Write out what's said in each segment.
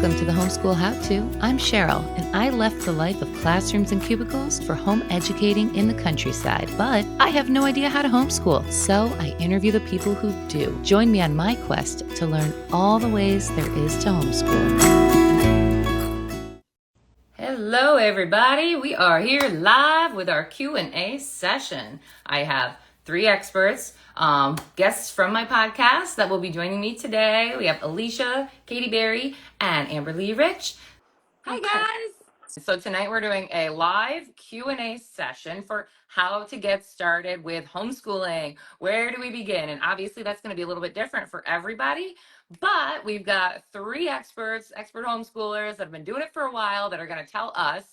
Welcome to the Homeschool How-To. I'm Cheryl, and I left the life of classrooms and cubicles for home educating in the countryside, but I have no idea how to homeschool, so I interview the people who do. Join me on my quest to learn all the ways there is to homeschool. Hello, everybody. We are here live with our Q&A session. I have three experts, guests from my podcast that will be joining me today. We have Alicia, Katie Berry, and Amber Lee Rich. Hi, guys. So tonight we're doing a live Q&A session for how to get started with homeschooling. Where do we begin? And obviously that's going to be a little bit different for everybody, but we've got three experts, expert homeschoolers that have been doing it for a while that are going to tell us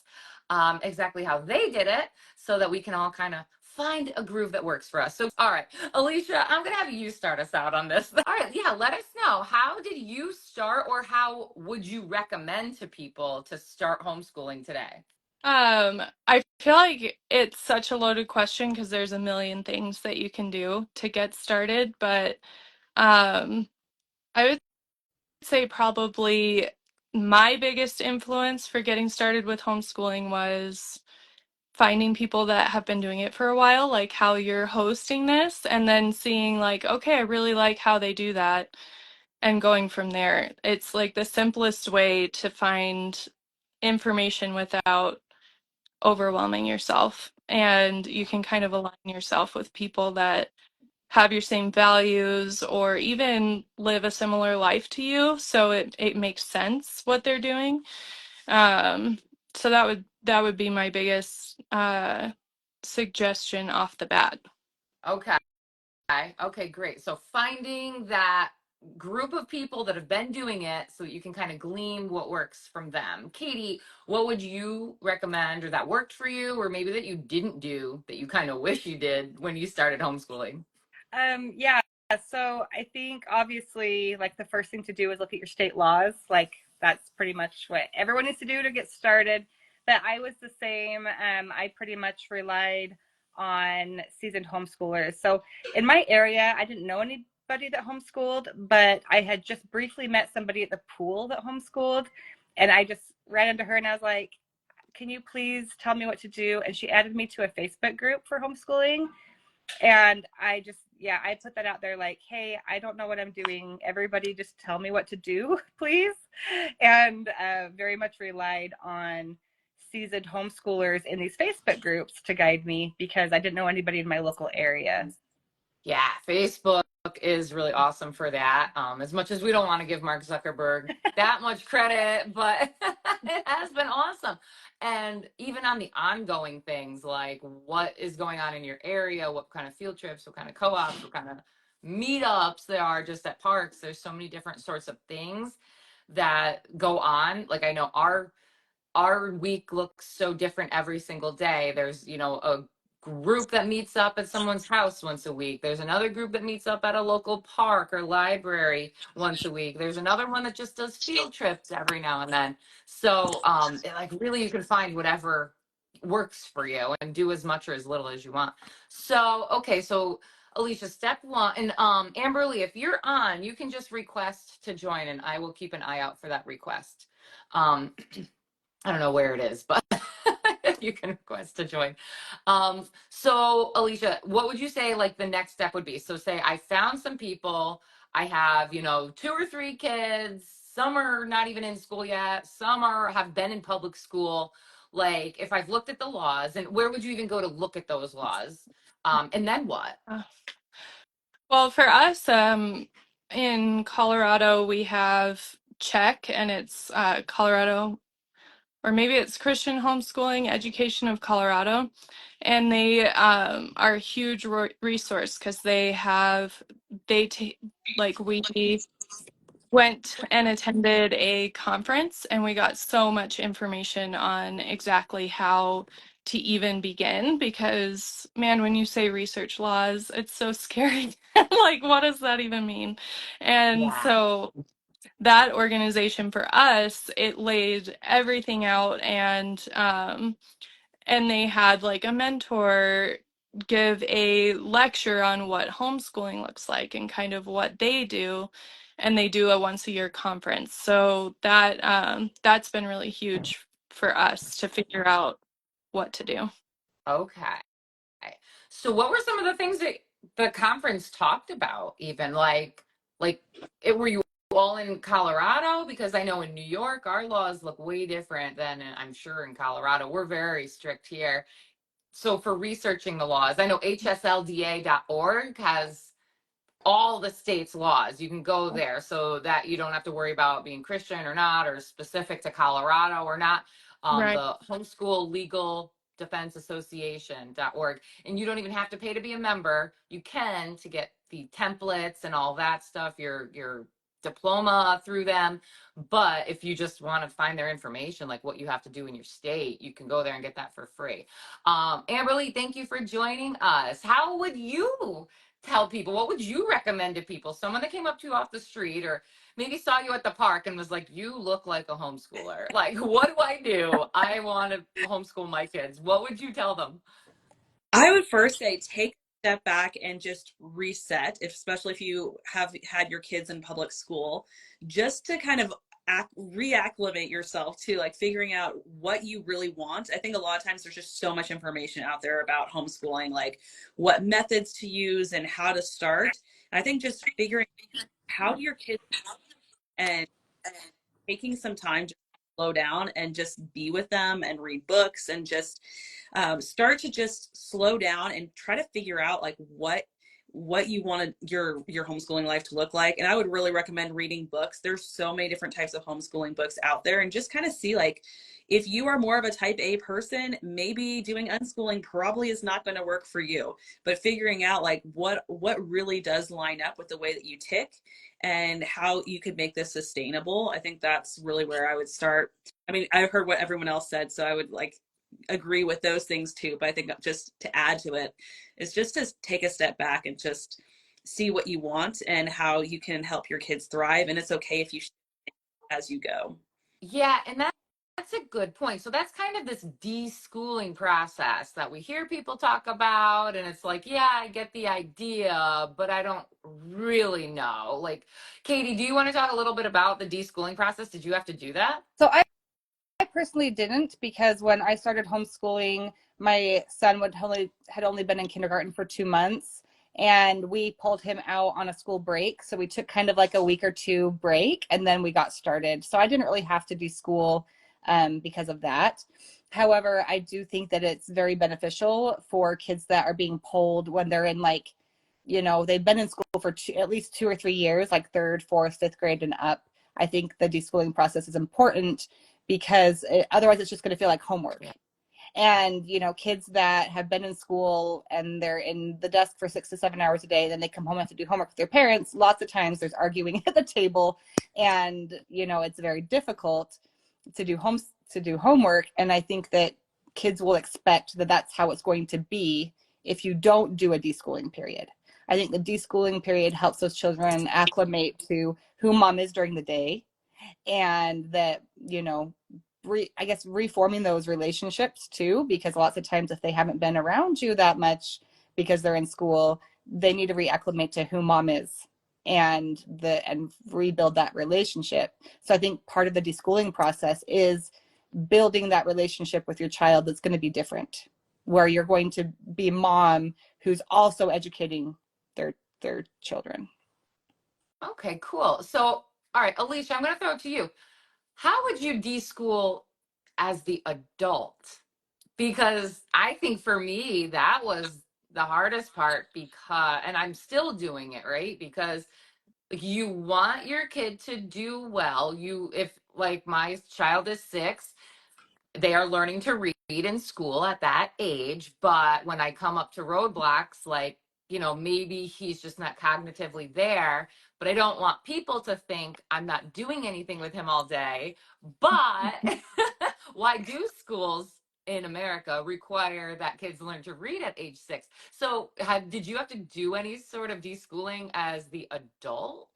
exactly how they did it so that we can all kind of find a groove that works for us. So, all right, Alicia, I'm going to have you start us out on this. All right, yeah, let us know. How did you start, or how would you recommend to people to start homeschooling today? I feel like it's such a loaded question because there's a million things that you can do to get started, but I would say probably my biggest influence for getting started with homeschooling was finding people that have been doing it for a while, like how you're hosting this, and then seeing like, okay, I really like how they do that, and going from there. It's like the simplest way to find information without overwhelming yourself, and you can kind of align yourself with people that have your same values or even live a similar life to you, so it makes sense what they're doing. um so that would be my biggest suggestion off the bat. Okay. Okay, great. So finding that group of people that have been doing it so that you can kind of glean what works from them. Katie, what would you recommend, or that worked for you, or maybe that you didn't do that you kind of wish you did when you started homeschooling? Yeah, so I think obviously like the first thing to do is look at your state laws. Like that's pretty much what everyone needs to do to get started. But I was the same. I pretty much relied on seasoned homeschoolers. So in my area, I didn't know anybody that homeschooled, but I had just briefly met somebody at the pool that homeschooled. And I just ran into her and I was like, can you please tell me what to do? And she added me to a Facebook group for homeschooling. And I put that out there like, hey, I don't know what I'm doing. Everybody just tell me what to do, please. And very much relied on seasoned homeschoolers in these Facebook groups to guide me because I didn't know anybody in my local area. Yeah, Facebook is really awesome for that. As much as we don't want to give Mark Zuckerberg that much credit, but it has been awesome. And even on the ongoing things, like what is going on in your area, what kind of field trips, what kind of co-ops, what kind of meetups there are just at parks. There's so many different sorts of things that go on. Like I know our week looks so different every single day. There's, a group that meets up at someone's house once a week. There's another group that meets up at a local park or library once a week. There's another one that just does field trips every now and then. So, like really you can find whatever works for you and do as much or as little as you want. So, okay, so Alicia, step one, and Amberly, if you're on, you can just request to join and I will keep an eye out for that request. Um, I don't know where it is, but you can request to join. So Alicia, what would you say like the next step would be? So say I found some people, I have, two or three kids, some are not even in school yet, some are have been in public school. Like if I've looked at the laws, and where would you even go to look at those laws? And then what? Uh, well, for us, in Colorado we have check, and it's Colorado, or maybe it's Christian Homeschooling Education of Colorado, and they are a huge resource because like we went and attended a conference, and we got so much information on exactly how to even begin, because man, when you say research laws, it's so scary. Like, what does that even mean? And Yeah. so that organization for us, it laid everything out, and they had like a mentor give a lecture on what homeschooling looks like and kind of what they do. and they do a once a year conference. So that that's been really huge for us to figure out what to do. Okay. So what were some of the things that the conference talked about even like it were you all in Colorado? Because I know in New York our laws look way different than I'm sure in Colorado. We're very strict here. So for researching the laws, I know hslda.org has all the state's laws. You can go there so that you don't have to worry about being Christian or not, or specific to Colorado or not. Right. The Homeschool Legal Defense Association.org. And you don't even have to pay to be a member. You can to get the templates and all that stuff, your diploma through them. But if you just want to find their information, like what you have to do in your state, you can go there and get that for free. Amberly, thank you for joining us. How would you tell people? What would you recommend to people? Someone that came up to you off the street or maybe saw you at the park and was like, you look like a homeschooler. Like, what do I do? I want to homeschool my kids. What would you tell them? I would first say take a step back and just reset, especially if you have had your kids in public school, just to kind of reacclimate yourself to like figuring out what you really want. I think a lot of times there's just so much information out there about homeschooling, like what methods to use and how to start. And I think just figuring how do your kids and taking some time to slow down and just be with them and read books and just start to just slow down and try to figure out like what you want your homeschooling life to look like. And I would really recommend reading books. There's so many different types of homeschooling books out there, and just kind of see like if you are more of a type A person, maybe doing unschooling probably is not going to work for you, but figuring out like what really does line up with the way that you tick and how you could make this sustainable. I think that's really where I would start. I mean, I heard what everyone else said, so I would like agree with those things too, but I think just to add to it is just to take a step back and just see what you want and how you can help your kids thrive, and it's okay if you as you go. Yeah, and that's a good point. So that's kind of this deschooling process that we hear people talk about, and it's like, yeah, I get the idea, but I don't really know. Like, Katie, do you want to talk a little bit about the deschooling process? Did you have to do that? So I personally didn't, because when I started homeschooling, my son had only been in kindergarten for 2 months, and we pulled him out on a school break. So we took kind of like a week or two break, and then we got started. So I didn't really have to do school because of that. However, I do think that it's very beneficial for kids that are being pulled when they're in like, they've been in school for at least 2 or 3 years, like third, fourth, fifth grade and up. I think the deschooling process is important because otherwise it's just going to feel like homework. Yeah. And kids that have been in school and they're in the desk for 6 to 7 hours a day, then they come home and have to do homework with their parents. Lots of times there's arguing at the table, and it's very difficult to do homework. And I think that kids will expect that that's how it's going to be if you don't do a deschooling period. I think the deschooling period helps those children acclimate to who mom is during the day, and that I guess reforming those relationships too, because lots of times if they haven't been around you that much because they're in school, they need to reacclimate to who mom is and rebuild that relationship. So I think part of the deschooling process is building that relationship with your child that's going to be different, where you're going to be mom who's also educating their children. Okay, cool. So, all right, Alicia, I'm going to throw it to you. How would you deschool as the adult? Because I think for me, that was the hardest part, because, and I'm still doing it, right? Because like, you want your kid to do well. If like my child is 6, they are learning to read in school at that age, but when I come up to roadblocks, like, maybe he's just not cognitively there, but I don't want people to think I'm not doing anything with him all day. But why do schools in America require that kids learn to read at age 6? So did you have to do any sort of deschooling as the adult?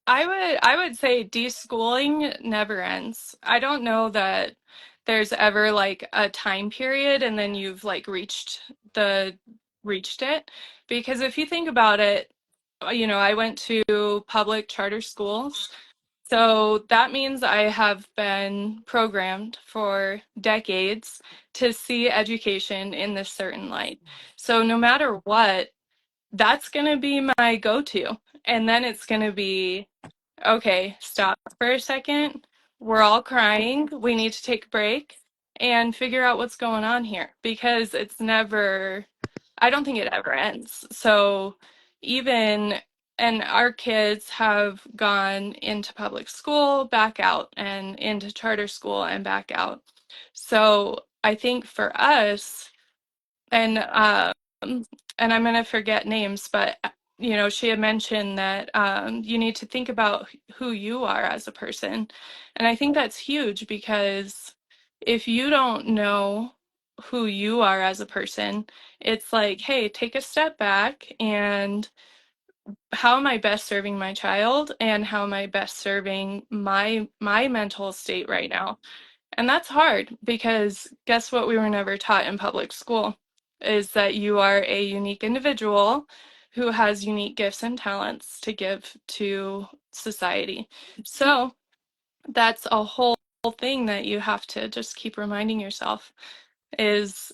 I would say deschooling never ends. I don't know that there's ever like a time period and then you've like reached it. Because if you think about it, I went to public charter schools. So that means I have been programmed for decades to see education in this certain light. So no matter what, that's going to be my go-to. And then it's going to be, okay, stop for a second. We're all crying. We need to take a break and figure out what's going on here, because it's never, I don't think it ever ends. So even, and our kids have gone into public school, back out, and into charter school and back out. So I think for us, and and I'm going to forget names, but she had mentioned that you need to think about who you are as a person. And I think that's huge, because if you don't know who you are as a person, it's like, hey, take a step back, and how am I best serving my child, and how am I best serving my mental state right now? And that's hard, because guess what we were never taught in public school is that you are a unique individual who has unique gifts and talents to give to society. So that's a whole thing that you have to just keep reminding yourself is,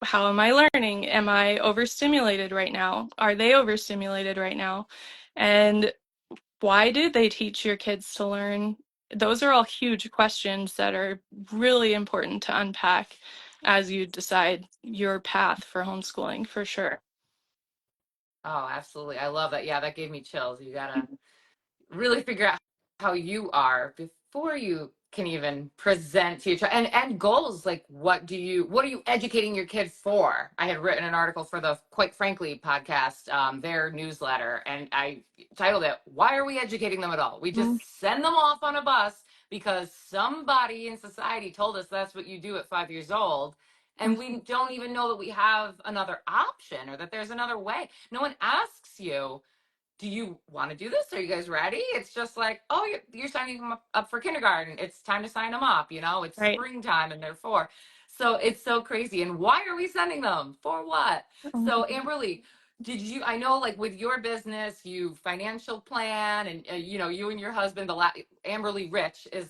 how am I learning? Am I overstimulated right now? Are they overstimulated right now? And why do they teach your kids to learn? Those are all huge questions that are really important to unpack as you decide your path for homeschooling, for sure. Oh, absolutely. I love that. Yeah, that gave me chills. You gotta really figure out how you are before you can even present to your child, and goals. Like, what are you educating your kid for? I had written an article for the Quite Frankly podcast, their newsletter, and I titled it, "Why are we educating them at all? We Mm, just send them off on a bus because somebody in society told us that's what you do at 5 years old, and we don't even know that we have another option or that there's another way. No one asks you, do you want to do this? Are you guys ready? It's just like, oh, you're signing them up for kindergarten. It's time to sign them up. It's right. springtime and they're 4. So it's so crazy. And why are we sending them? For what? So, Mhm. Amberly, I know, like, with your business, you financial plan, and, you and your husband, Amberly Rich is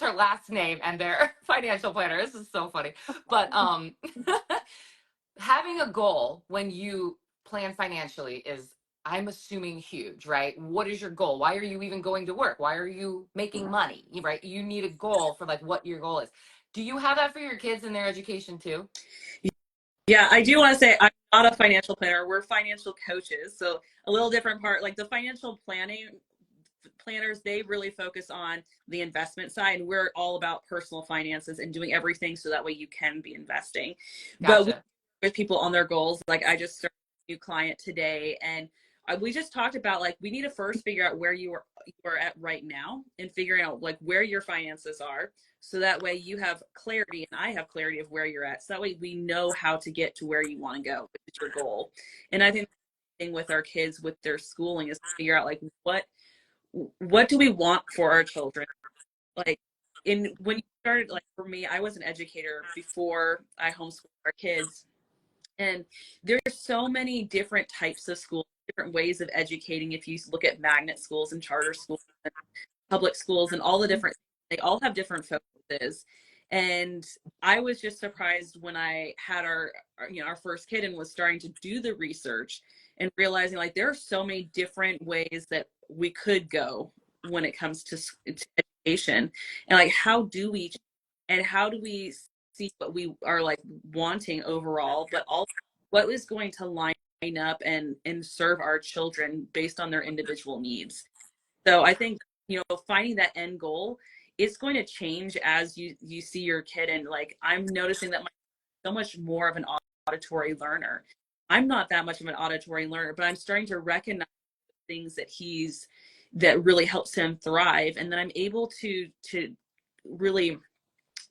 her last name, and they're financial planner. This is so funny. But, having a goal when you plan financially is, I'm assuming, huge, right? What is your goal? Why are you even going to work? Why are you making money, right? You need a goal for, like, what your goal is. Do you have that for your kids in their education too? Yeah, I do want to say I'm not a financial planner. We're financial coaches. So a little different part, like the financial planning planners, they really focus on the investment side. We're all about personal finances and doing everything so that way you can be investing. But we, Gotcha. with people on their goals, like I just started a new client today, and we just talked about, like, we need to first figure out where you are at right now, and figuring out like where your finances are, so that way you have clarity and I have clarity of where you're at, so that way we know how to get to where you want to go, which is your goal. And I think the thing with our kids with their schooling is to figure out, like, what do we want for our children. Like, in when you started, like, for me, I was an educator before I homeschooled our kids, and there's so many different types of schools, different ways of educating. If you look at magnet schools and charter schools, public schools, and all the different, they all have different focuses. And I was just surprised when I had our first kid and was starting to do the research and realizing, like, there are so many different ways that we could go when it comes to education. And like, how do we see what we are, like, wanting overall, but also what is going to line up and serve our children based on their individual needs. So I think, finding that end goal, it's going to change as you see your kid. And like, I'm noticing that my so much more of an auditory learner. I'm not that much of an auditory learner, but I'm starting to recognize things that really helps him thrive. And then I'm able to really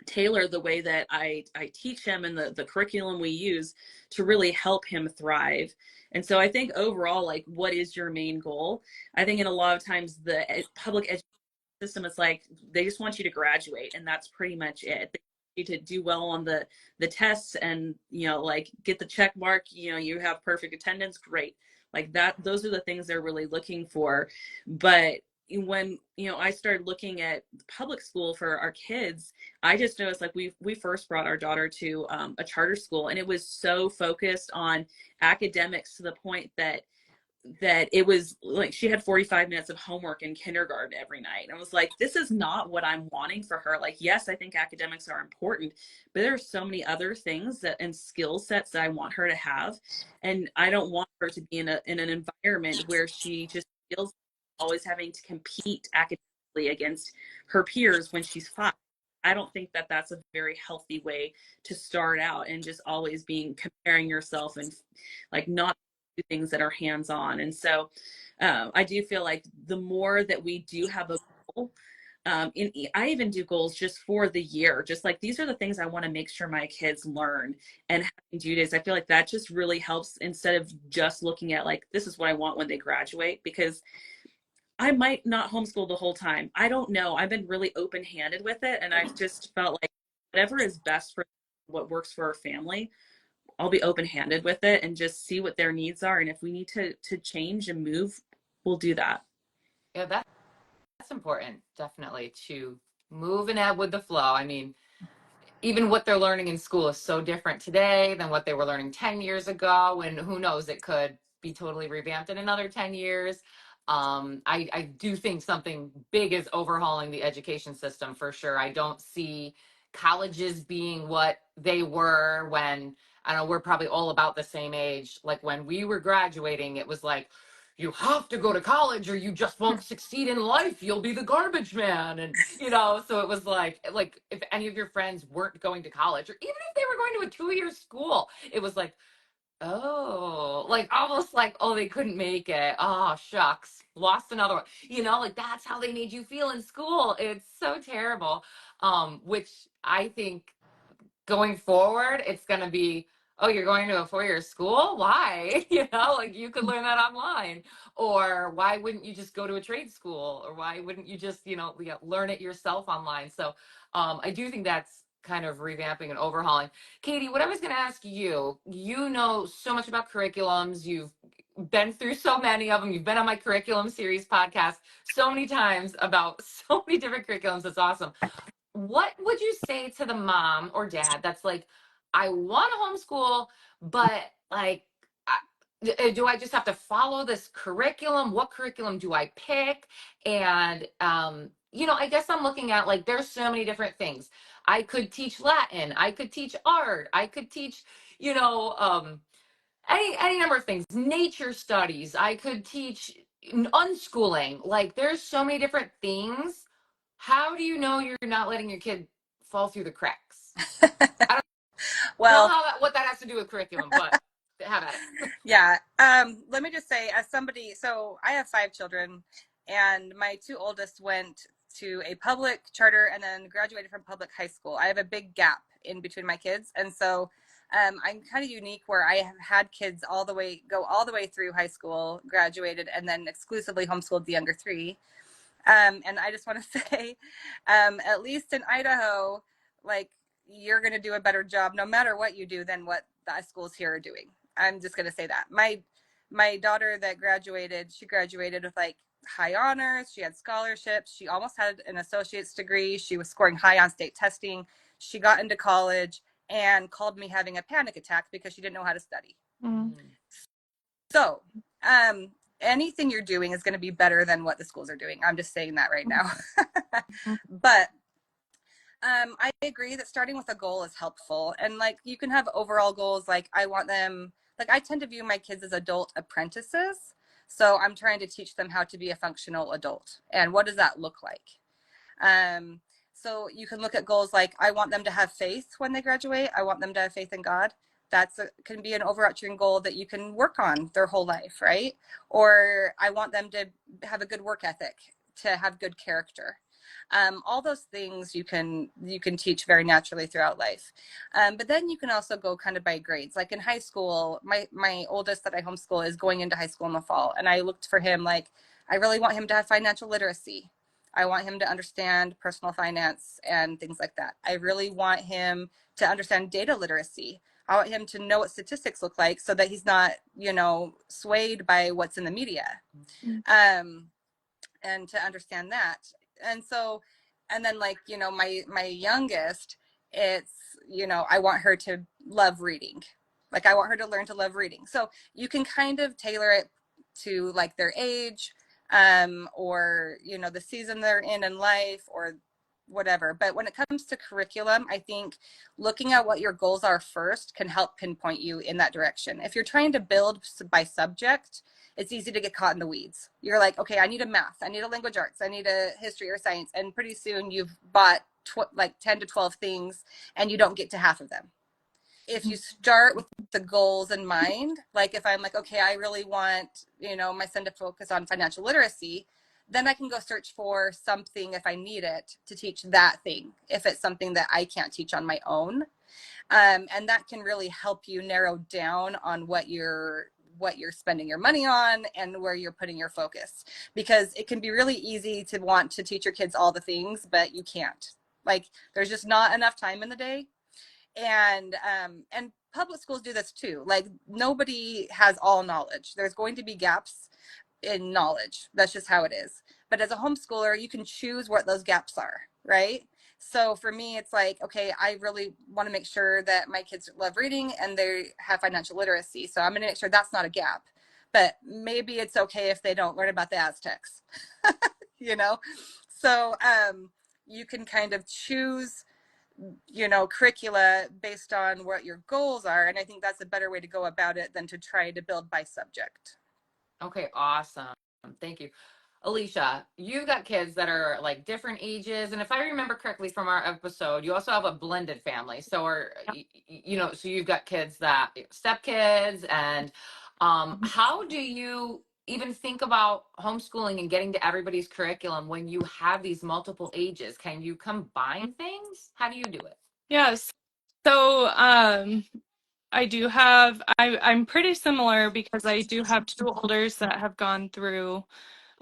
tailor the way that I teach him and the curriculum we use to really help him thrive. And so I think overall, like, what is your main goal? I think in a lot of times the public education system is like, they just want you to graduate, and that's pretty much it. They want you to do well on the tests, and like, get the check mark, you have perfect attendance, great. Like that, those are the things they're really looking for. But when, you know, I started looking at public school for our kids, I just noticed, like, we first brought our daughter to a charter school, and it was so focused on academics to the point that it was like she had 45 minutes of homework in kindergarten every night. And I was like, this is not what I'm wanting for her. Like, yes, I think academics are important, but there are so many other things that and skill sets that I want her to have. And I don't want her to be in an environment where she just feels always having to compete academically against her peers when she's 5. I don't think that that's a very healthy way to start out, and just always being comparing yourself and like not do things that are hands-on. And so I do feel like the more that we do have a goal, I even do goals just for the year, just like these are the things I want to make sure my kids learn, and having due days. I feel like that just really helps, instead of just looking at like, this is what I want when they graduate, because I might not homeschool the whole time. I don't know. I've been really open-handed with it, and I've just felt like whatever is best for what works for our family, I'll be open-handed with it and just see what their needs are. And if we need to change and move, we'll do that. Yeah, that's important, definitely, to move and ebb with the flow. I mean, even what they're learning in school is so different today than what they were learning 10 years ago. And who knows, it could be totally revamped in another 10 years. I do think something big is overhauling the education system for sure. I don't see colleges being what they were when, I don't know, we're probably all about the same age. Like when we were graduating, it was like, you have to go to college or you just won't succeed in life. You'll be the garbage man. And, you know, so it was like if any of your friends weren't going to college, or even if they were going to a 2-year school, it was like, oh, like almost like, oh, they couldn't make it. Oh, shucks, lost another one. You know, like that's how they made you feel in school. It's so terrible. Which I think going forward, it's going to be, oh, you're going to a 4-year school? Why? You know, like you could learn that online. Or why wouldn't you just go to a trade school? Or why wouldn't you just, you know, learn it yourself online? So I do think that's kind of revamping and overhauling. Katie, what I was going to ask you, you know so much about curriculums. You've been through so many of them. You've been on my curriculum series podcast so many times about so many different curriculums. It's awesome. What would you say to the mom or dad that's like, I want to homeschool, but like, do I just have to follow this curriculum? What curriculum do I pick? And, you know, I guess I'm looking at like, there's so many different things. I could teach Latin. I could teach art. I could teach, you know, any number of things, nature studies. I could teach unschooling. Like there's so many different things. How do you know you're not letting your kid fall through the cracks? I don't know Well, what that has to do with curriculum, but have at it. yeah. Let me just say, as somebody, so I have 5 children, and my 2 oldest went to a public charter and then graduated from public high school. I have a big gap in between my kids, and so I'm kind of unique where I have had kids go all the way through high school, graduated, and then exclusively homeschooled the younger 3. And I just want to say, at least in Idaho, like, you're going to do a better job no matter what you do than what the schools here are doing. I'm just going to say that. My daughter that graduated, she graduated with like high honors. She had scholarships. She almost had an associate's degree. She was scoring high on state testing. She got into college and called me having a panic attack because she didn't know how to study. Mm. So, anything you're doing is going to be better than what the schools are doing. I'm just saying that right now. But I agree that starting with a goal is helpful. And like, you can have overall goals. Like I want them, like I tend to view my kids as adult apprentices. So I'm trying to teach them how to be a functional adult. And what does that look like? So you can look at goals like, I want them to have faith when they graduate. I want them to have faith in God. Can be an overarching goal that you can work on their whole life, right? Or I want them to have a good work ethic, to have good character. All those things you can teach very naturally throughout life. But then you can also go kind of by grades. Like in high school, my oldest that I homeschool is going into high school in the fall. And I looked for him, like, I really want him to have financial literacy. I want him to understand personal finance and things like that. I really want him to understand data literacy. I want him to know what statistics look like so that he's not, swayed by what's in the media. Um, and to understand that. And so, and then like, my youngest, it's, I want her to love reading. Like I want her to learn to love reading. So you can kind of tailor it to like their age, or, the season they're in life or whatever. But when it comes to curriculum, I think looking at what your goals are first can help pinpoint you in that direction. If you're trying to build by subject, it's easy to get caught in the weeds. You're like, okay, I need a math, I need a language arts, I need a history or science. And pretty soon you've bought like 10 to 12 things and you don't get to half of them. If you start with the goals in mind, like if I'm like, okay, I really want, my son to focus on financial literacy, then I can go search for something if I need it to teach that thing, if it's something that I can't teach on my own. And that can really help you narrow down on what you're spending your money on and where you're putting your focus, because it can be really easy to want to teach your kids all the things, but you can't. Like there's just not enough time in the day. And public schools do this too. Like nobody has all knowledge. There's going to be gaps in knowledge. That's just how it is. But as a homeschooler, you can choose what those gaps are, right? So for me, it's like, okay, I really want to make sure that my kids love reading and they have financial literacy. So I'm going to make sure that's not a gap. But maybe it's okay if they don't learn about the Aztecs, you know? So you can kind of choose, curricula based on what your goals are. And I think that's a better way to go about it than to try to build by subject. Okay, awesome. Thank you. Alicia, you've got kids that are like different ages. And if I remember correctly from our episode, you also have a blended family. So so you've got kids that stepkids and how do you even think about homeschooling and getting to everybody's curriculum when you have these multiple ages? Can you combine things? How do you do it? Yes. So I'm pretty similar because I do have two olders that have gone through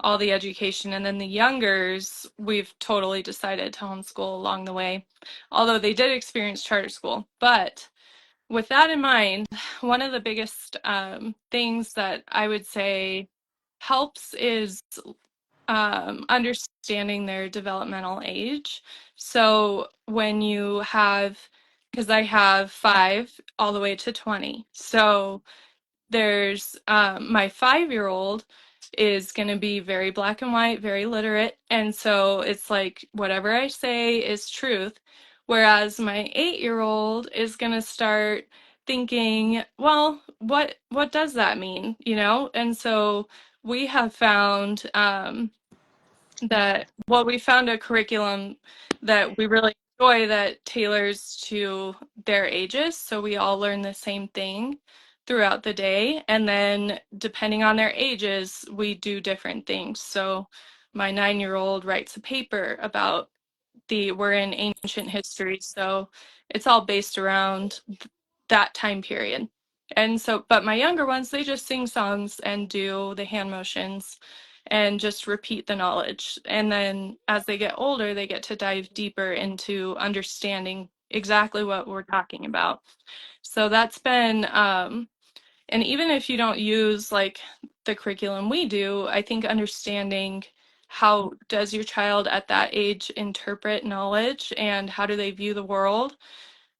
all the education, and then the youngers, we've totally decided to homeschool along the way, although they did experience charter school. But with that in mind, one of the biggest things that I would say helps is understanding their developmental age. So when you have, because I have 5 all the way to 20. So there's my 5-year-old is going to be very black and white, very literate. And so it's like whatever I say is truth. Whereas my 8-year-old is going to start thinking, well, what does that mean? And so we have found we found a curriculum that we really enjoy that tailors to their ages. So we all learn the same thing throughout the day. And then depending on their ages, we do different things. So my 9-year-old writes a paper about we're in ancient history. So it's all based around that time period. And so, but my younger ones, they just sing songs and do the hand motions and just repeat the knowledge. And then as they get older, they get to dive deeper into understanding exactly what we're talking about. So that's been, and even if you don't use like the curriculum we do, I think understanding how does your child at that age interpret knowledge and how do they view the world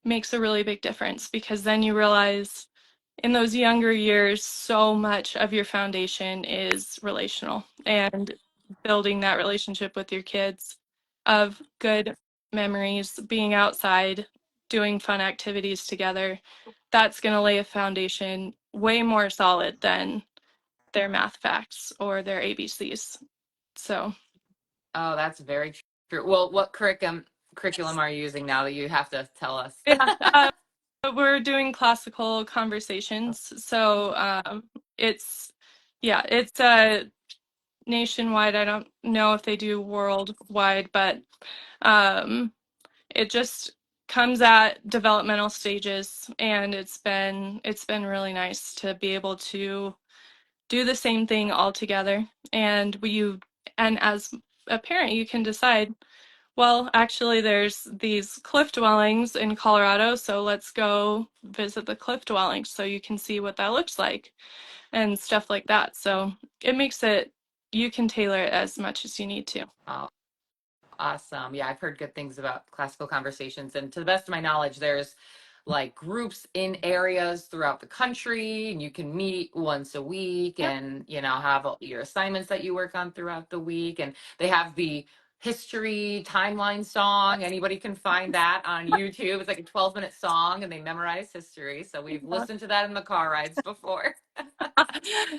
makes a really big difference, because then you realize in those younger years, so much of your foundation is relational and building that relationship with your kids of good memories, being outside, doing fun activities together. That's going to lay a foundation way more solid than their math facts or their ABCs. So, Oh, that's very true. Well, what curriculum are you using now that you have to tell us? yeah, we're doing classical conversations. So, it's, yeah, it's nationwide. I don't know if they do worldwide, but um, it just comes at developmental stages, and it's been really nice to be able to do the same thing all together. And as a parent, you can decide Well, actually, there's these cliff dwellings in Colorado, so let's go visit the cliff dwellings so you can see what that looks like and stuff like that. So it makes it, you can tailor it as much as you need to. Oh, awesome. Yeah, I've heard good things about classical conversations. And to the best of my knowledge, there's like groups in areas throughout the country, and you can meet once a week Yep. and, have your assignments that you work on throughout the week. And they have the history timeline song. Anybody can find that on YouTube. It's like a 12-minute song and they memorize history. So we've listened to that in the car rides before.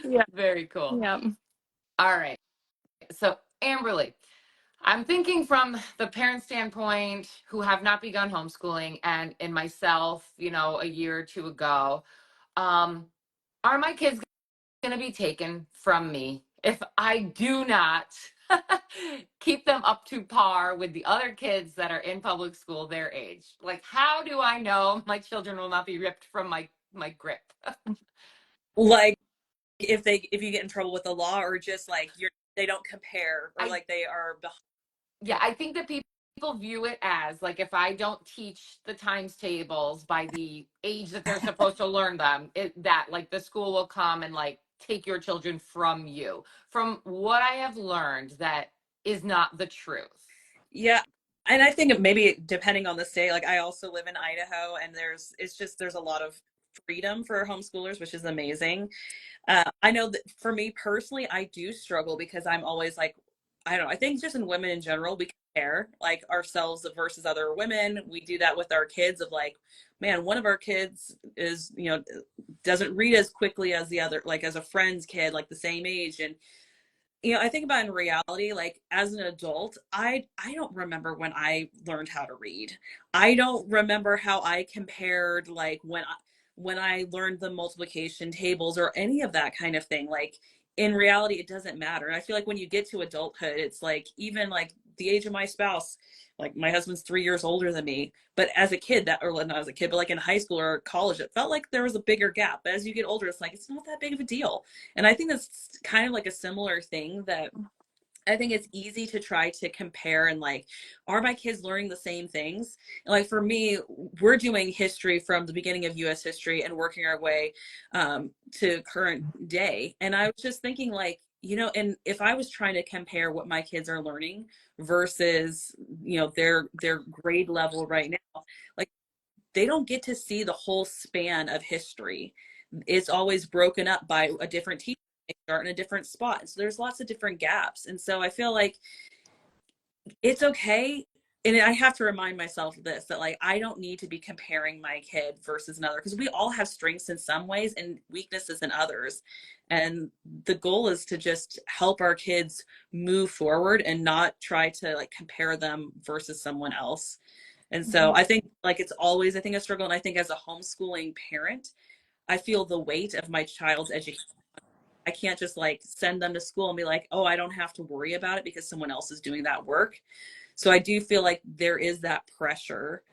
Yeah. Very cool. Yeah. All right. So, Amberly, I'm thinking from the parent standpoint who have not begun homeschooling and in myself, a year or two ago, are my kids going to be taken from me if I do not keep them up to par with the other kids that are in public school their age? Like, how do I know my children will not be ripped from my grip? Like if you get in trouble with the law, or just like they don't compare, or I like they are behind. Yeah, I think that people view it as like if I don't teach the times tables by the age that they're supposed to learn them, that like the school will come and like take your children from you. From what I have learned, that is not the truth. Yeah. And I think maybe depending on the state, like I also live in Idaho, and there's a lot of freedom for homeschoolers, which is amazing. I know that for me personally, I do struggle because I'm always like, I don't know, I think just in women in general, we compare like ourselves versus other women. We do that with our kids of like, man, one of our kids is, doesn't read as quickly as the other, like as a friend's kid, like the same age. And I think about in reality, like as an adult, I don't remember when I learned how to read. I don't remember how I compared like when I learned the multiplication tables or any of that kind of thing. Like in reality, it doesn't matter. And I feel like when you get to adulthood, it's like even like the age of my spouse, like my husband's 3 years older than me. But as a kid, or not as a kid, but like in high school or college, it felt like there was a bigger gap. But as you get older, it's like it's not that big of a deal. And I think that's kind of like a similar thing, that I think it's easy to try to compare and like, are my kids learning the same things? And like for me, we're doing history from the beginning of US history and working our way to current day. And I was just thinking like, and if I was trying to compare what my kids are learning versus, their grade level right now, like they don't get to see the whole span of history. It's always broken up by a different teacher. They start in a different spot. So there's lots of different gaps. And so I feel like it's okay. And I have to remind myself of this, that like I don't need to be comparing my kid versus another, because we all have strengths in some ways and weaknesses in others. And the goal is to just help our kids move forward and not try to like compare them versus someone else. And so I think like it's always, I think, a struggle. And I think as a homeschooling parent, I feel the weight of my child's education. I can't just like send them to school and be like, oh, I don't have to worry about it because someone else is doing that work. So I do feel like there is that pressure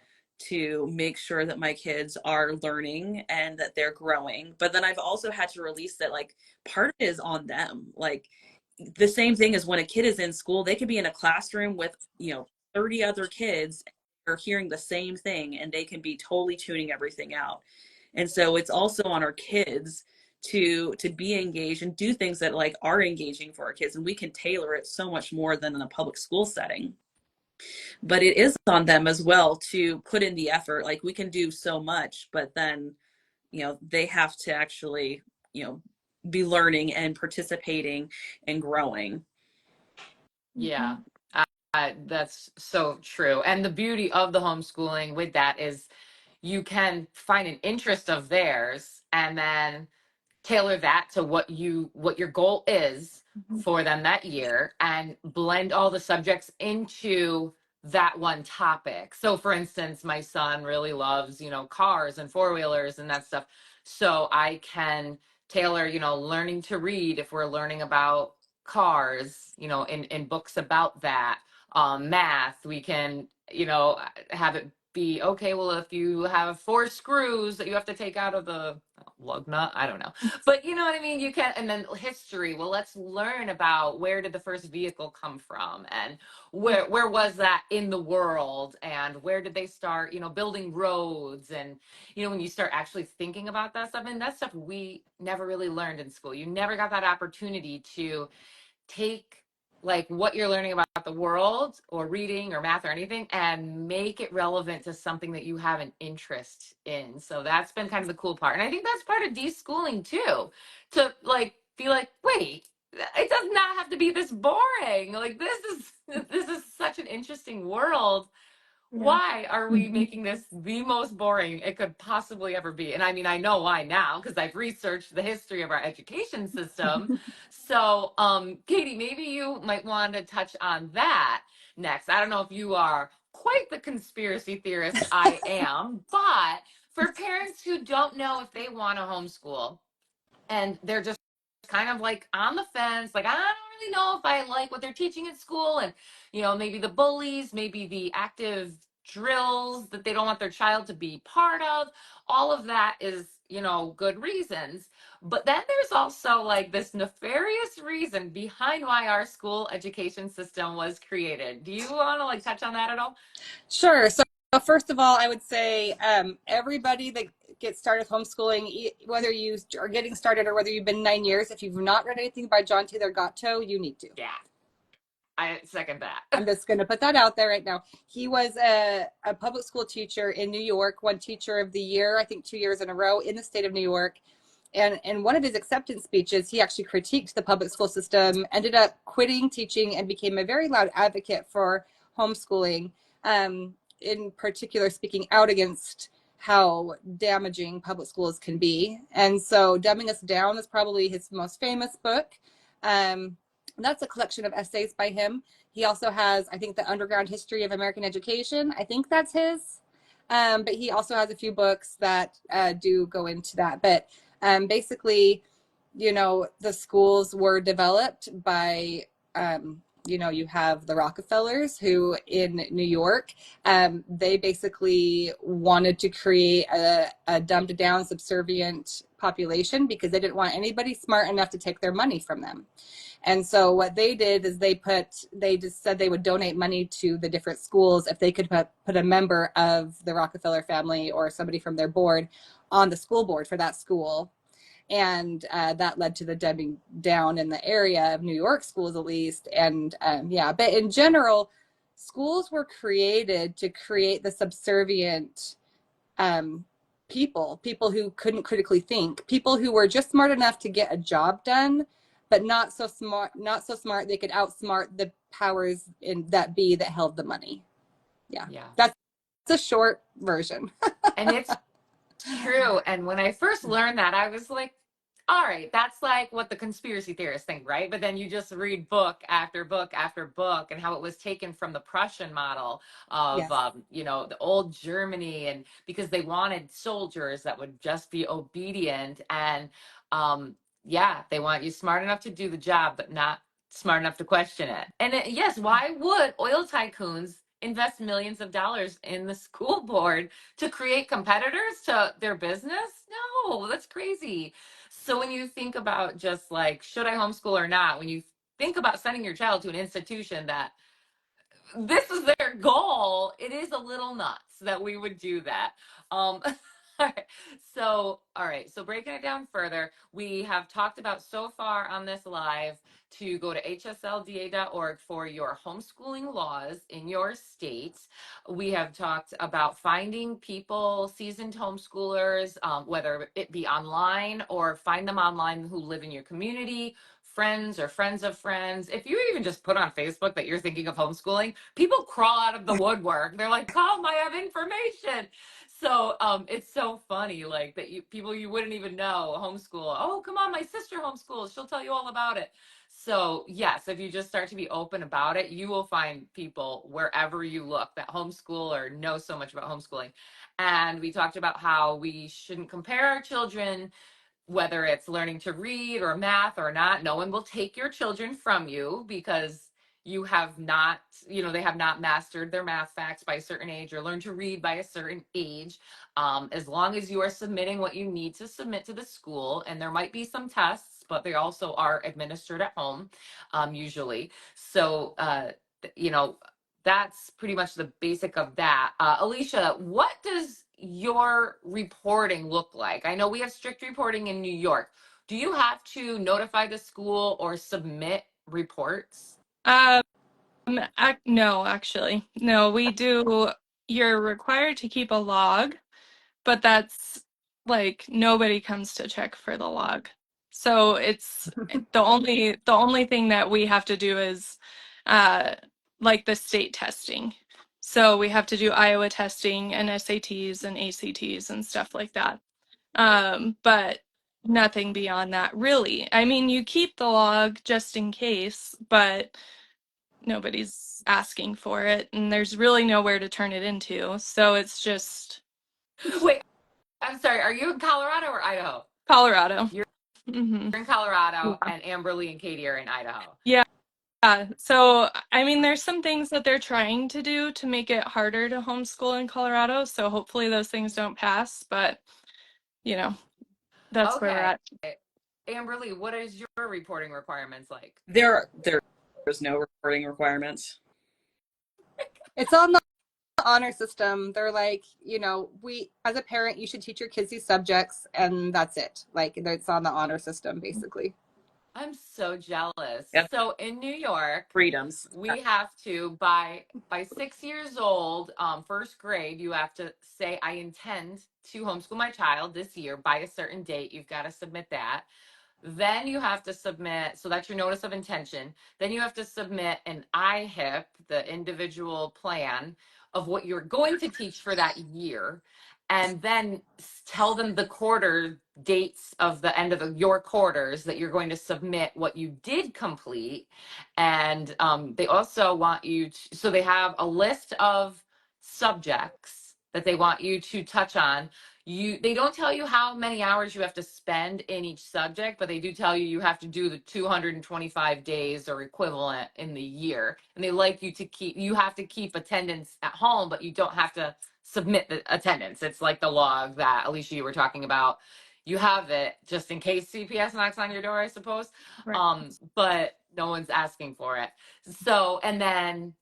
to make sure that my kids are learning and that they're growing. But then I've also had to release that like part of it is on them. Like the same thing as when a kid is in school, they could be in a classroom with, 30 other kids are hearing the same thing, and they can be totally tuning everything out. And so it's also on our kids to be engaged and do things that like are engaging for our kids, and we can tailor it so much more than in a public school setting. But it is on them as well to put in the effort. Like we can do so much, but then they have to actually you know be learning and participating and growing. Yeah, that's so true. And the beauty of the homeschooling with that is you can find an interest of theirs and then tailor that to what your goal is for them that year and blend all the subjects into that one topic. So for instance, my son really loves, cars and four-wheelers and that stuff. So I can tailor, learning to read if we're learning about cars, in books about that. Math, we can, have it be okay, well, if you have four screws that you have to take out of the lug nut. I don't know. But you know what I mean? You can, and then history. Well, let's learn about where did the first vehicle come from, and where was that in the world, and where did they start, building roads. And when you start actually thinking about that stuff, and that stuff we never really learned in school. You never got that opportunity to take like what you're learning about the world or reading or math or anything and make it relevant to something that you have an interest in. So that's been kind of the cool part. And I think that's part of deschooling too, to like be like, wait, it does not have to be this boring. Like this is such an interesting world. Yeah. Why are we making this the most boring it could possibly ever be? And I mean, I know why now because I've researched the history of our education system. So, Katie, maybe you might want to touch on that next. I don't know if you are quite the conspiracy theorist I am, but for parents who don't know if they want to homeschool and they're just kind of like on the fence, like I don't really know if I like what they're teaching at school, and maybe the bullies, maybe the active drills that they don't want their child to be part of. All of that is good reasons, but then there's also like this nefarious reason behind why our school education system was created. Do you want to like touch on that at all? Sure. So first of all, I would say everybody that gets started with homeschooling, whether you are getting started or whether you've been 9 years, if you've not read anything by John Taylor Gatto, you need to. Yeah, I second that. I'm just going to put that out there right now. He was a public school teacher in New York, won Teacher of the Year, I think 2 years in a row in the state of New York. And in one of his acceptance speeches, he actually critiqued the public school system, ended up quitting teaching, and became a very loud advocate for homeschooling, in particular speaking out against how damaging public schools can be. And so Dumbing Us Down is probably his most famous book. That's a collection of essays by him. He also has, I think, The Underground History of American Education. I think that's his. But he also has a few books that do go into that. But basically, the schools were developed by, you have the Rockefellers who in New York, they basically wanted to create a dumbed down, subservient population because they didn't want anybody smart enough to take their money from them. And so what they did is they just said they would donate money to the different schools if they could put a member of the Rockefeller family or somebody from their board on the school board for that school. And that led to the dumbing down in the area of New York schools, at least. And but in general, schools were created to create the subservient people who couldn't critically think, people who were just smart enough to get a job done, but not so smart they could outsmart the powers that held the money. Yeah. That's a short version. And it's true. And when I first learned that, I was like, all right, that's like what the conspiracy theorists think, right? But then you just read book after book after book and how it was taken from the Prussian model of, Yes. the old Germany, and because they wanted soldiers that would just be obedient. And they want you smart enough to do the job, but not smart enough to question it. And yes, why would oil tycoons invest millions of dollars in the school board to create competitors to their business? No, that's crazy. So when you think about just like, should I homeschool or not? When you think about sending your child to an institution that this is their goal, it is a little nuts that we would do that. All right. So, all right. So breaking it down further, we have talked about so far on this live to go to hslda.org for your homeschooling laws in your state. We have talked about finding people, seasoned homeschoolers, whether it be online or find them online who live in your community, friends or friends of friends. If you even just put on Facebook that you're thinking of homeschooling, people crawl out of the woodwork. They're like, come, I have information. So it's so funny, like that people you wouldn't even know homeschool. Oh, come on, my sister homeschools. She'll tell you all about it. So yes, if you just start to be open about it, you will find people wherever you look that homeschool or know so much about homeschooling. And we talked about how we shouldn't compare our children, whether it's learning to read or math or not. No one will take your children from you because you have not, they have not mastered their math facts by a certain age or learned to read by a certain age. As long as you are submitting what you need to submit to the school, and there might be some tests, but they also are administered at home, usually. So, you know, that's pretty much the basic of that. Alicia, what does your reporting look like? I know we have strict reporting in New York. Do you have to notify the school or submit reports? No, actually. No, we do. You're required to keep a log, but that's like nobody comes to check for the log. So it's the only thing that we have to do is uh like the state testing. So we have to do Iowa testing and SATs and ACTs and stuff like that. But nothing beyond that, really. I mean, you keep the log just in case, but nobody's asking for it, and there's really nowhere to turn it into. So it's just Wait, I'm sorry. Are you in Colorado or Idaho? Colorado. You're hmm in Colorado, Yeah. and Amberly and Katie are in Idaho. Yeah. So, I mean, there's some things that they're trying to do to make it harder to homeschool in Colorado. So hopefully those things don't pass, but you know, that's where we're Okay. at. Amberly, what is your reporting requirements like? There's no reporting requirements. It's on the honor system. They're like, we as a parent, you should teach your kids these subjects, and that's it. Like, it's on the honor system, basically. I'm so jealous. Yep. So in New York, Freedoms. we have to by 6 years old, first grade, you have to say, I intend to homeschool my child this year by a certain date. You've got to submit that. Then you have to submit, so that's your notice of intention. Then you have to submit an IHIP, the individual plan of what you're going to teach for that year. And then tell them the quarter dates of the end of your quarters that you're going to submit what you did complete. And they also want you to, so they have a list of subjects that they want you to touch on. They don't tell you how many hours you have to spend in each subject, but they do tell you have to do the 225 days or equivalent in the year. And they like you have to keep attendance at home, but you don't have to submit the attendance. It's like the log that Alicia, you were talking about. You have it just in case CPS knocks on your door, I suppose. Right. But no one's asking for it. So then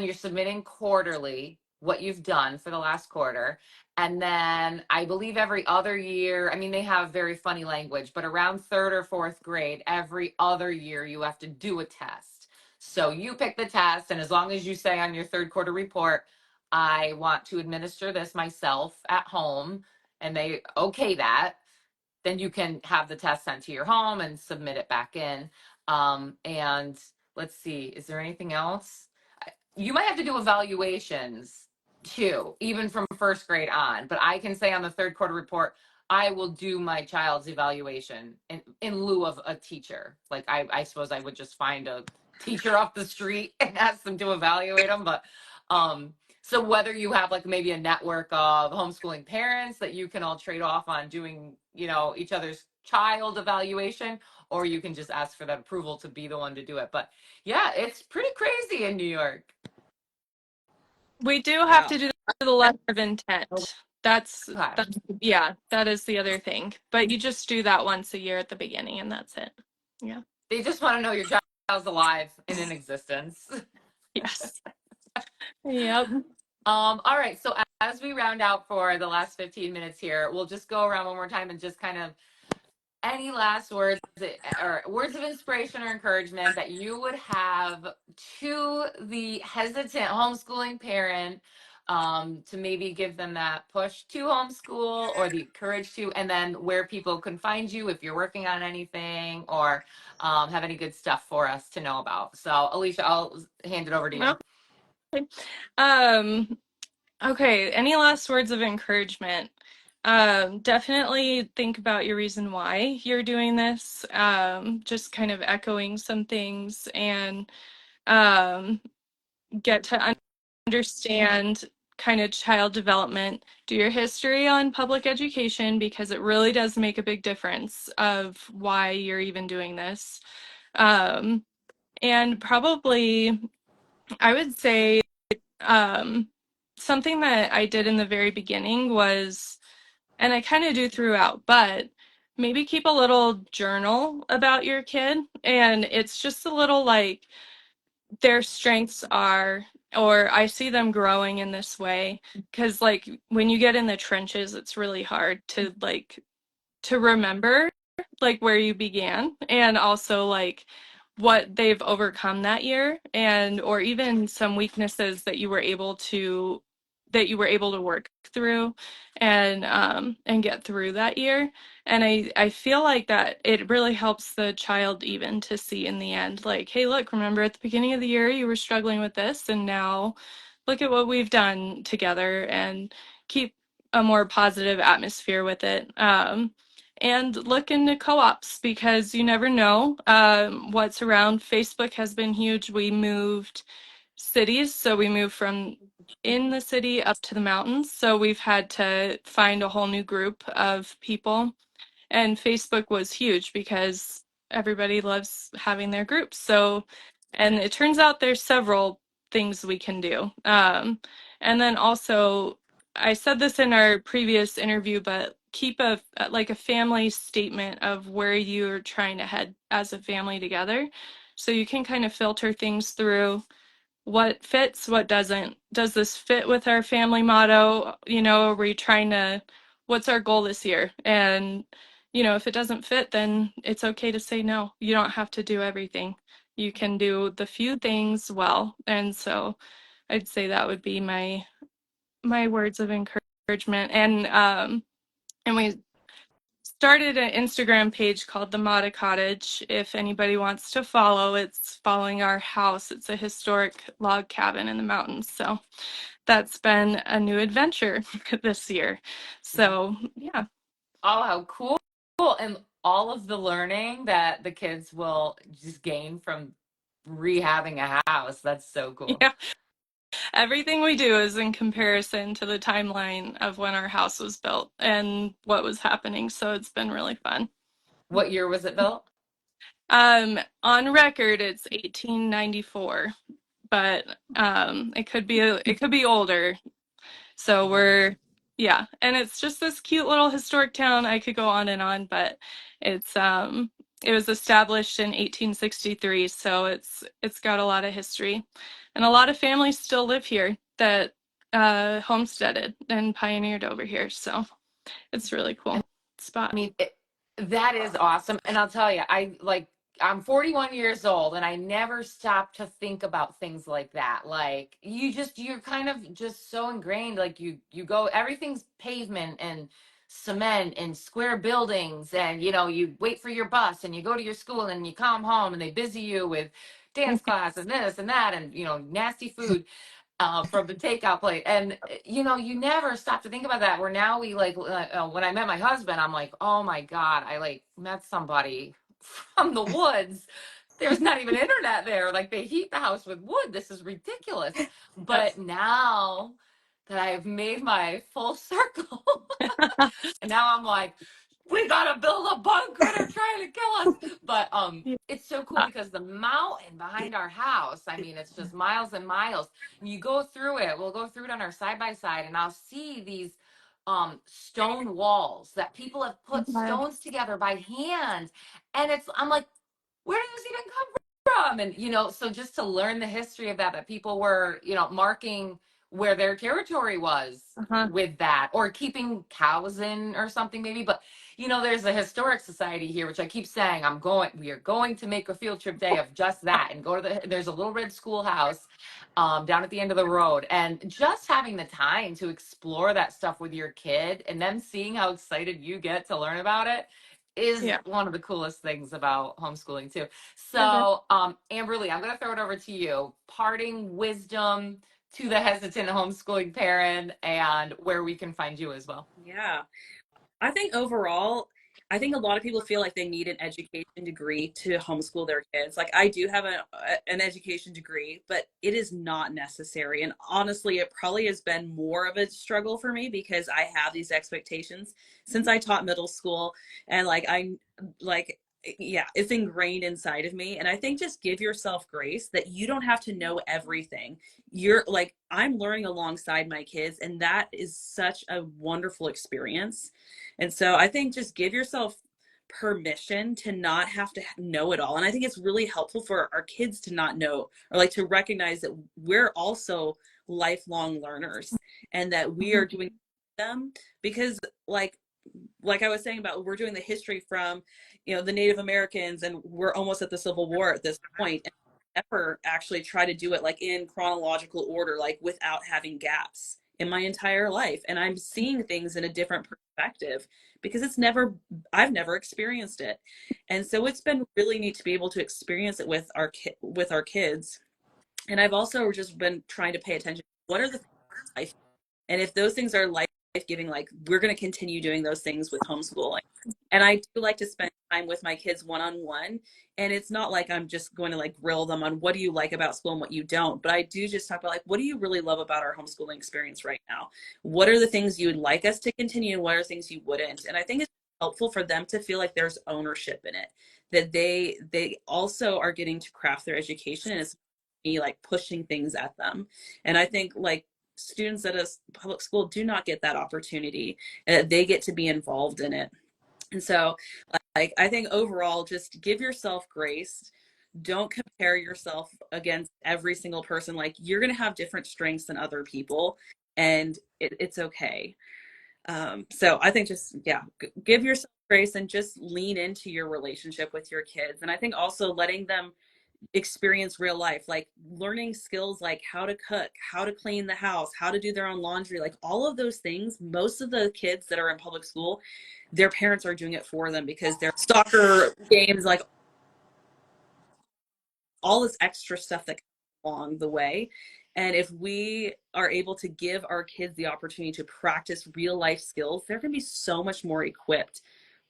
you're submitting quarterly what you've done for the last quarter. And then I believe every other year, I mean, they have very funny language, but around third or fourth grade, every other year you have to do a test. So you pick the test, and as long as you say on your third quarter report, I want to administer this myself at home, and they okay that, then you can have the test sent to your home and submit it back in. And let's see, is there anything else? You might have to do evaluations too, even from first grade on. But I can say on the third quarter report, I will do my child's evaluation in lieu of a teacher. Like I suppose I would just find a teacher off the street and ask them to evaluate them. But so whether you have like maybe a network of homeschooling parents that you can all trade off on doing, each other's child evaluation, or you can just ask for that approval to be the one to do it. But yeah, it's pretty crazy in New York. We do have to do the letter of intent. That's yeah, that is the other thing. But you just do that once a year at the beginning, and that's it. Yeah. They just want to know your child's alive and in existence. Yes. Yep. All right. So as we round out for the last 15 minutes here, we'll just go around one more time and just kind of any last words or words of inspiration or encouragement that you would have to the hesitant homeschooling parent, to maybe give them that push to homeschool or the courage to, and then where people can find you if you're working on anything or have any good stuff for us to know about. So Alicia, I'll hand it over to you. Okay. Okay, any last words of encouragement? Definitely think about your reason why you're doing this. Just kind of echoing some things and get to understand kind of child development. Do your history on public education because it really does make a big difference of why you're even doing this. And probably, I would say, something that I did in the very beginning was, and I kind of do throughout, but maybe keep a little journal about your kid. And it's just a little like their strengths are, or I see them growing in this way. Because, like, when you get in the trenches, it's really hard to, like, to remember like where you began, and also like what they've overcome that year, and or even some weaknesses that you were able to work through and get through that year. And I feel like that it really helps the child even to see in the end, like, hey, look, remember at the beginning of the year you were struggling with this, and now look at what we've done together, and keep a more positive atmosphere with it. And look into co-ops, because you never know what's around. Facebook has been huge. We moved cities, so we moved from in the city up to the mountains. So we've had to find a whole new group of people. And Facebook was huge because everybody loves having their groups. So, and it turns out there's several things we can do. And then also, I said this in our previous interview, but keep a family statement of where you're trying to head as a family together. So you can kind of filter things through what fits, what doesn't. Does this fit with our family motto? Are we trying to, what's our goal this year? And, if it doesn't fit, then it's okay to say no. You don't have to do everything. You can do the few things well. And so I'd say that would be my words of encouragement. And we started an Instagram page called the Mata Cottage. If anybody wants to follow, it's following our house. It's a historic log cabin in the mountains. So that's been a new adventure this year. So yeah. Oh, how cool. And all of the learning that the kids will just gain from rehabbing a house. That's so cool. Yeah. Everything we do is in comparison to the timeline of when our house was built and what was happening. So it's been really fun. What year was it built? On record, it's 1894, but it could be older. So yeah, and it's just this cute little historic town. I could go on and on, but it's it was established in 1863, so it's got a lot of history, and a lot of families still live here that homesteaded and pioneered over here. So it's really cool spot. I mean, that is awesome. And I'll tell you, I'm 41 years old and I never stopped to think about things like that. Like you're kind of just so ingrained. Like you go, everything's pavement and cement and square buildings. And, you wait for your bus and you go to your school and you come home and they busy you with dance class and this and that and, nasty food from the takeout plate. And, you never stop to think about that. Where now when I met my husband, I'm like, oh my God, I met somebody from the woods. There's not even internet there. Like they heat the house with wood. This is ridiculous. But now that I've made my full circle, and now I'm like, we gotta build a bunker. They're trying to kill us. But it's so cool because the mountain behind our house, I mean, it's just miles and miles. And you go through it. We'll go through it on our side by side, and I'll see these stone walls that people have put stones together by hand. And I'm like, where did this even come from? And so just to learn the history of that people were, marking where their territory was with that, or keeping cows in or something maybe. But there's a historic society here, which I keep saying we are going to make a field trip day of just that, and go to there's a little red schoolhouse down at the end of the road, and just having the time to explore that stuff with your kid and them seeing how excited you get to learn about it is one of the coolest things about homeschooling too. So Amberly, I'm going to throw it over to you. Parting wisdom to the hesitant homeschooling parent, and where we can find you as well. Yeah. I think overall, I think a lot of people feel like they need an education degree to homeschool their kids. Like I do have an education degree, but it is not necessary. And honestly, it probably has been more of a struggle for me because I have these expectations since I taught middle school. And like yeah, it's ingrained inside of me. And I think just give yourself grace that you don't have to know everything. You're like, I'm learning alongside my kids, and that is such a wonderful experience. And so I think just give yourself permission to not have to know it all. And I think it's really helpful for our kids to not know, or like to recognize that we're also lifelong learners and that we are doing them, because like I was saying about, we're doing the history from, the Native Americans, and we're almost at the Civil War at this point. And never actually try to do it like in chronological order, like without having gaps in my entire life. And I'm seeing things in a different perspective because I've never experienced it. And so it's been really neat to be able to experience it with our kids. And I've also just been trying to pay attention. What are the things in life? And if those things are life-giving, like, we're going to continue doing those things with homeschooling. And I do like to spend time with my kids one-on-one. And it's not like I'm just going to like grill them on what do you like about school and what you don't. But I do just talk about like, what do you really love about our homeschooling experience right now? What are the things you would like us to continue? And what are things you wouldn't? And I think it's helpful for them to feel like there's ownership in it, that they also are getting to craft their education, and it's me like pushing things at them. And I think like students at a public school do not get that opportunity. They get to be involved in it. And so like, I think overall, just give yourself grace. Don't compare yourself against every single person. Like, you're going to have different strengths than other people, and it's okay. So I think just, yeah, give yourself grace and just lean into your relationship with your kids. And I think also letting them experience real life, like learning skills like how to cook, how to clean the house, how to do their own laundry, like all of those things. Most of the kids that are in public school, their parents are doing it for them because their soccer games, like all this extra stuff that comes along the way. And if we are able to give our kids the opportunity to practice real life skills, they're going to be so much more equipped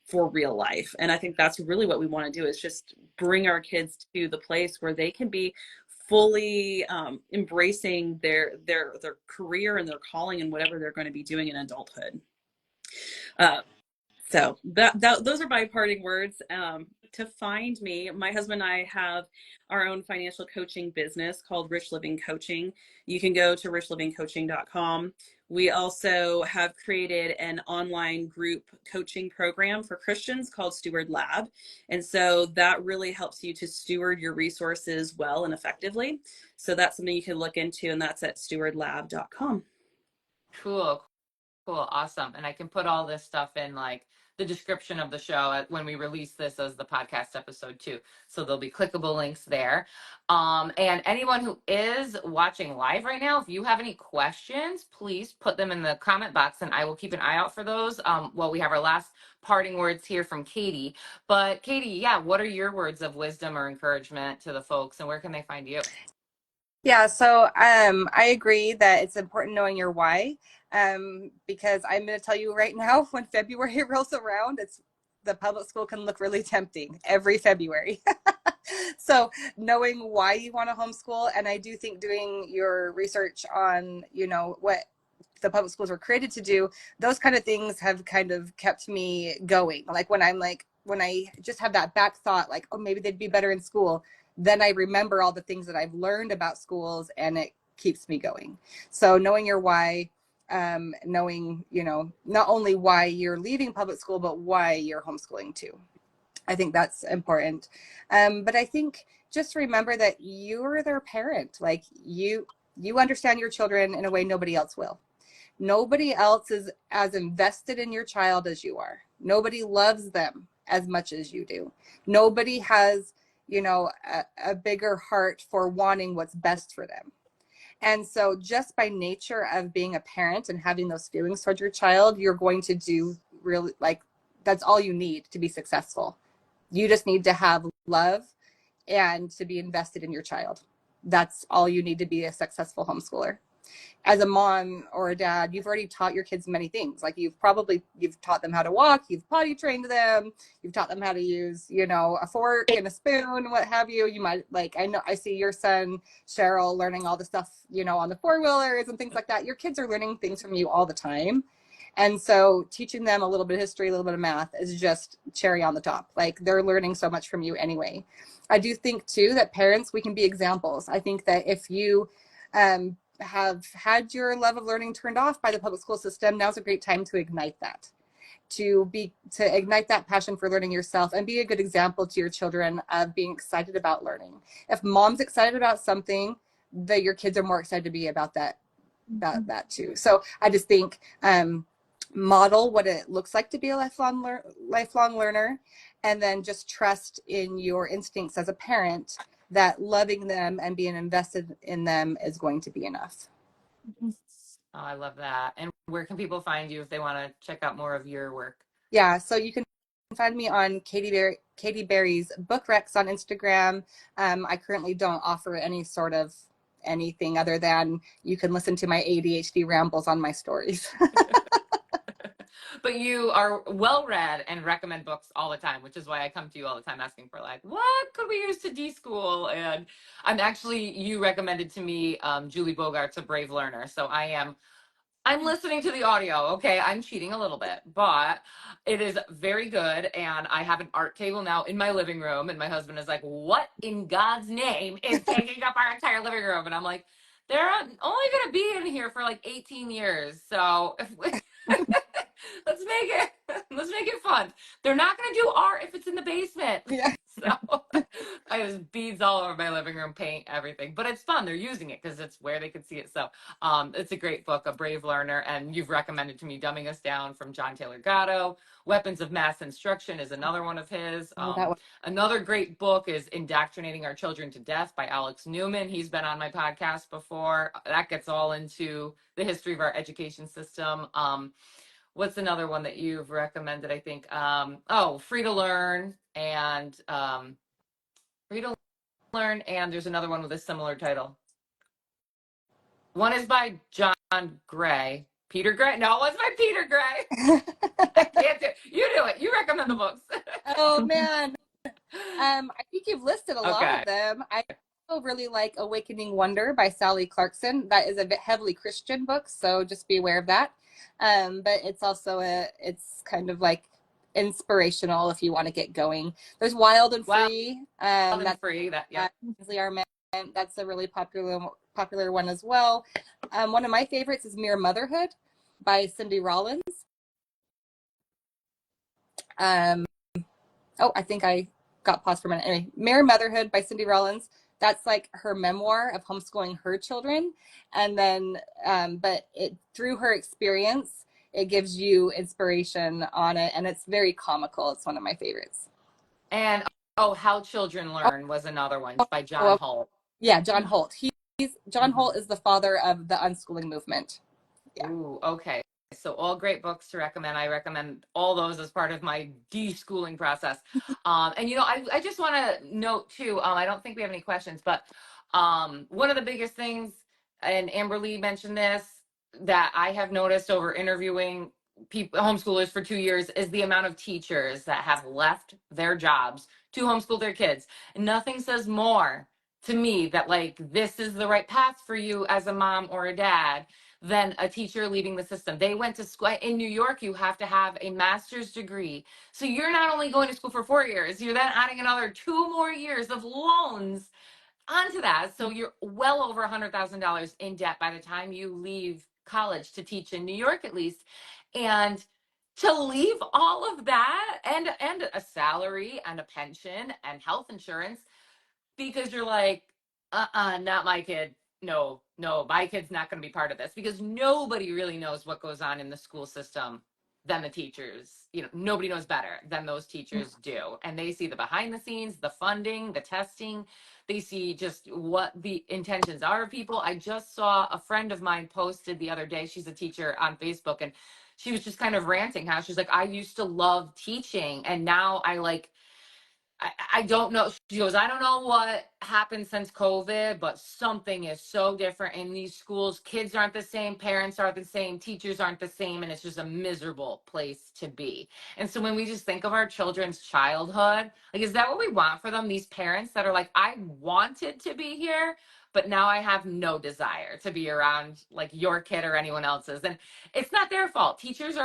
for real life. And I think that's really what we want to do, is just bring our kids to the place where they can be fully embracing their career and their calling and whatever they're going to be doing in adulthood. So those are my parting words. To find me, my husband and I have our own financial coaching business called Rich Living Coaching. You can go to richlivingcoaching.com. We also have created an online group coaching program for Christians called Steward Lab. And so that really helps you to steward your resources well and effectively. So that's something you can look into, and that's at stewardlab.com. Cool. Cool. Awesome. And I can put all this stuff in like the description of the show when we release this as the podcast episode too. So there'll be clickable links there. And anyone who is watching live right now, if you have any questions, please put them in the comment box and I will keep an eye out for those. Well, we have our last parting words here from Katie. But Katie, yeah, what are your words of wisdom or encouragement to the folks, and where can they find you? Yeah, so I agree that it's important knowing your why, because I'm going to tell you right now, when February rolls around, the public school can look really tempting every February. So knowing why you want to homeschool, and I do think doing your research on, what the public schools were created to do, those kind of things have kind of kept me going. Like when I just have that back thought, like, oh, maybe they'd be better in school, then I remember all the things that I've learned about schools, and it keeps me going. So knowing your why, knowing, not only why you're leaving public school, but why you're homeschooling too. I think that's important. But I think just remember that you're their parent. Like you understand your children in a way nobody else will. Nobody else is as invested in your child as you are. Nobody loves them as much as you do. Nobody has, a bigger heart for wanting what's best for them. And so just by nature of being a parent and having those feelings towards your child, you're going to do really, like, that's all you need to be successful. You just need to have love and to be invested in your child. That's all you need to be a successful homeschooler. As a mom or a dad, you've already taught your kids many things. Like you've taught them how to walk, you've potty trained them, you've taught them how to use, a fork and a spoon, what have you. You might, like, I see your son, Cheryl, learning all the stuff, on the 4-wheelers and things like that. Your kids are learning things from you all the time. And so teaching them a little bit of history, a little bit of math is just cherry on the top. Like they're learning so much from you anyway. I do think too that parents, we can be examples. I think that if you have had your love of learning turned off by the public school system, now's a great time to ignite that, to ignite that passion for learning yourself and be a good example to your children of being excited about learning. If mom's excited about something, that your kids are more excited to be about that too. So I just think model what it looks like to be a lifelong learner, and then just trust in your instincts as a parent that loving them and being invested in them is going to be enough. Oh, I love that. And where can people find you if they want to check out more of your work? Yeah, so you can find me on Katie Berry's Book Recs on Instagram. I currently don't offer any sort of anything other than you can listen to my ADHD rambles on my stories. But you are well read and recommend books all the time, which is why I come to you all the time asking for like, what could we use to de-school? And you recommended to me Julie Bogart's A Brave Learner. So I'm listening to the audio. Okay, I'm cheating a little bit, but it is very good. And I have an art table now in my living room. And my husband is like, what in God's name is taking up our entire living room? And I'm like, they're only going to be in here for like 18 years. So if we, let's make it fun. They're not going to do art if it's in the basement. Yeah. So I have beads all over my living room, paint, everything. But it's fun. They're using it because it's where they can see it. So it's a great book, A Brave Learner. And you've recommended to me Dumbing Us Down from John Taylor Gatto. Weapons of Mass Instruction is another one of his. That one. Another great book is Indoctrinating Our Children to Death by Alex Newman. He's been on my podcast before. That gets all into the history of our education system. What's another one that you've recommended? I think, Free to Learn and Free to Learn, and there's another one with a similar title. One is by John Gray. Peter Gray? No, it was by Peter Gray. I can't do it. You do it. You recommend the books. Oh man. I think you've listed a lot Okay. of them. I also really like Awakening Wonder by Sally Clarkson. That is a bit heavily Christian book, so just be aware of that. But it's also it's kind of like inspirational if you want to get going. There's Wild and Free. Wild and Free. That, yeah. Ainsley Armand. That's a really popular one as well. One of my favorites is Mere Motherhood by Cindy Rollins. I think I got paused for a minute. Anyway, Mere Motherhood by Cindy Rollins. That's like her memoir of homeschooling her children. And then, but through her experience, it gives you inspiration on it. And it's very comical. It's one of my favorites. And, How Children Learn was another one by John Holt. Yeah, John Holt. John Holt is the father of the unschooling movement. Yeah. Ooh, okay. So all great books to recommend. I recommend all those as part of my de-schooling process. And I just want to note too, I don't think we have any questions, but one of the biggest things, and Amber Lee mentioned this, that I have noticed over interviewing homeschoolers for 2 years is the amount of teachers that have left their jobs to homeschool their kids. And nothing says more to me that like this is the right path for you as a mom or a dad than a teacher leaving the system. They went to school in New York. You have to have a master's degree. So you're not only going to school for 4 years, you're then adding another 2 more years of loans onto that. So you're well over $100,000 in debt by the time you leave college to teach in New York, at least. And to leave all of that and a salary and a pension and health insurance because you're like, not my kid. No, my kid's not going to be part of this because nobody really knows what goes on in the school system than the teachers. Nobody knows better than those teachers do. And they see the behind the scenes, the funding, the testing. They see just what the intentions are of people. I just saw a friend of mine posted the other day. She's a teacher on Facebook, and she was just kind of ranting how she's like, I used to love teaching, and now I don't know. She goes, I don't know what happened since COVID, but something is so different in these schools. Kids aren't the same, parents aren't the same, teachers aren't the same, and it's just a miserable place to be. And so when we just think of our children's childhood, like, is that what we want for them? These parents that are like, I wanted to be here, but now I have no desire to be around like your kid or anyone else's. And it's not their fault. Teachers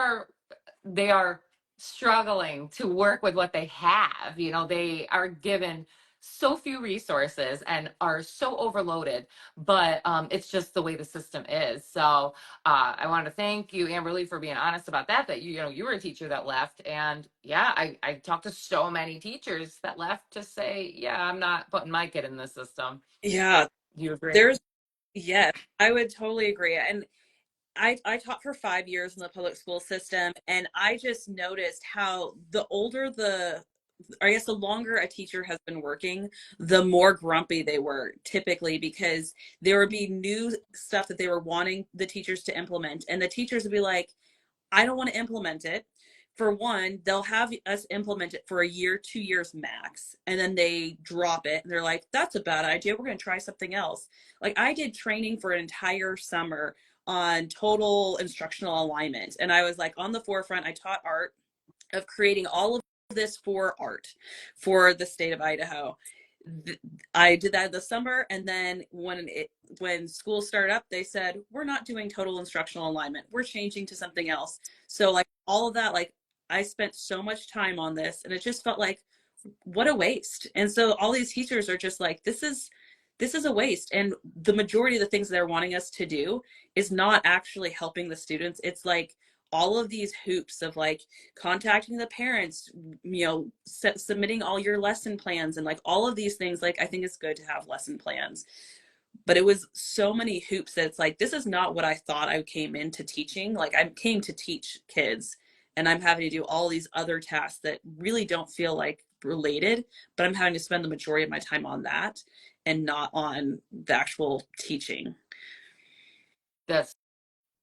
they are struggling to work with what they have. You know, they are given so few resources and are so overloaded, but it's just the way the system is. So I wanted to thank you, Amberly, for being honest about that you know, you were a teacher that left. And yeah, I talked to so many teachers that left to say, yeah, I'm not putting my kid in this system. Yeah, Do you agree? there's, yes, I would totally agree. And I taught for 5 years in the public school system, and I just noticed how the older I guess the longer a teacher has been working, the more grumpy they were typically, because there would be new stuff that they were wanting the teachers to implement. And the teachers would be like, I don't want to implement it. For one, they'll have us implement it for a year, 2 years max, and then they drop it and they're like, that's a bad idea. We're going to try something else. Like, I did training for an entire summer on total instructional alignment. And I was like on the forefront. I taught art, of creating all of this for art for the state of Idaho. I did that this summer, and then when school started up, they said, we're not doing total instructional alignment. We're changing to something else. So like all of that, like I spent so much time on this, and it just felt like, what a waste. And so all these teachers are just like, this is a waste. And the majority of the things they're wanting us to do is not actually helping the students. It's like all of these hoops of like contacting the parents, you know, submitting all your lesson plans, and like all of these things. Like, I think it's good to have lesson plans, but it was so many hoops that it's like, this is not what I thought I came into teaching. Like, I came to teach kids, and I'm having to do all these other tasks that really don't feel like related, but I'm having to spend the majority of my time on that and not on the actual teaching. That's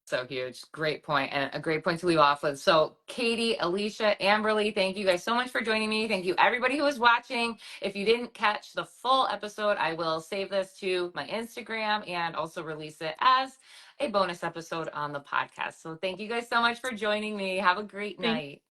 so huge. Great point, and a great point to leave off with. So Katie, Alicia, Amberly, thank you guys so much for joining me. Thank you everybody who was watching. If you didn't catch the full episode, I will save this to my Instagram and also release it as a bonus episode on the podcast. So thank you guys so much for joining me. Have a great Thank night.